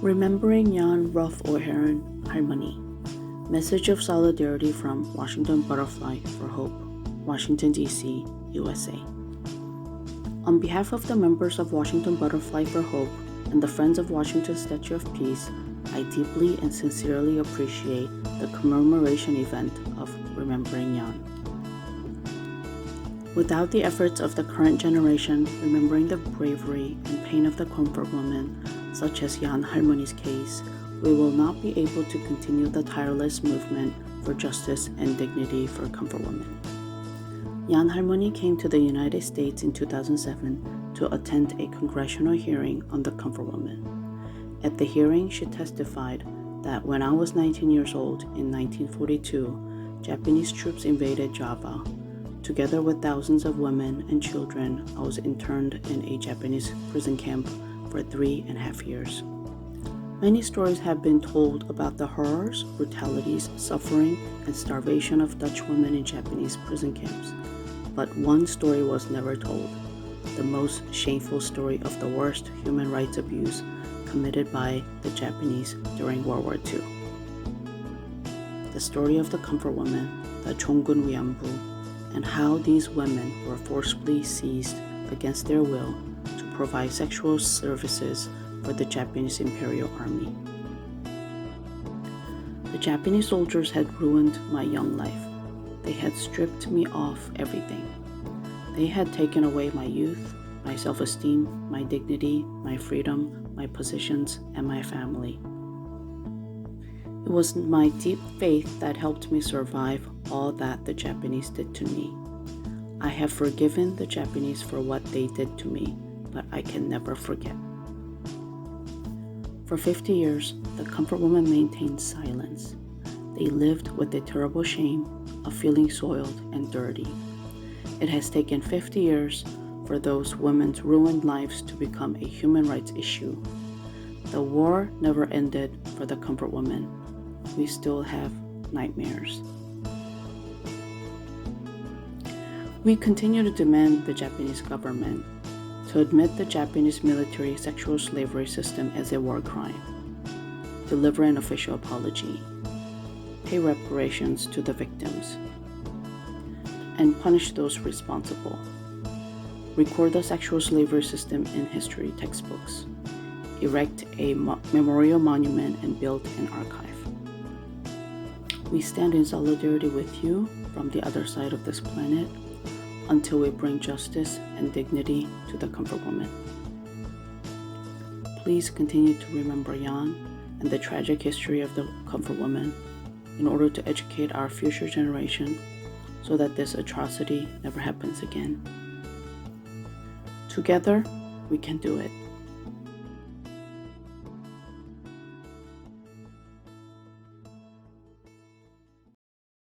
Remembering Jan Rolf O'Hearn Harmony. Message of solidarity from Washington Butterfly for Hope, Washington, D.C., USA. On behalf of the members of Washington Butterfly for Hope and the Friends of Washington Statue of Peace, I deeply and sincerely appreciate the commemoration event of Remembering Jan. Without the efforts of the current generation remembering the bravery and pain of the comfort women, such as Jan Harmony's case, we will not be able to continue the tireless movement for justice and dignity for comfort women. Jan Harmony came to the United States in 2007 to attend a congressional hearing on the comfort woman. At the hearing, she testified that when I was 19 years old in 1942, Japanese troops invaded Java. Together with thousands of women and children, I was interned in a Japanese prison camp for 3.5 years. Many stories have been told about the horrors, brutalities, suffering, and starvation of Dutch women in Japanese prison camps. But one story was never told, the most shameful story of the worst human rights abuse committed by the Japanese during World War II. The story of the comfort women, the Chongun Wianbu, and how these women were forcibly seized against their will to provide sexual services for the Japanese Imperial Army. The Japanese soldiers had ruined my young life. They had stripped me of everything. They had taken away my youth, my self-esteem, my dignity, my freedom, my positions, and my family. It was my deep faith that helped me survive all that the Japanese did to me. I have forgiven the Japanese for what they did to me, but I can never forget. For 50 years, the comfort women maintained silence. They lived with the terrible shame of feeling soiled and dirty. It has taken 50 years for those women's ruined lives to become a human rights issue. The war never ended for the comfort women. We still have nightmares. We continue to demand the Japanese government to admit the Japanese military sexual slavery system as a war crime, deliver an official apology, pay reparations to the victims, and punish those responsible, record the sexual slavery system in history textbooks, erect a memorial monument, and build an archive. We stand in solidarity with you from the other side of this planet until we bring justice and dignity to the comfort woman. Please continue to remember Jan and the tragic history of the comfort woman in order to educate our future generation so that this atrocity never happens again. Together, we can do it.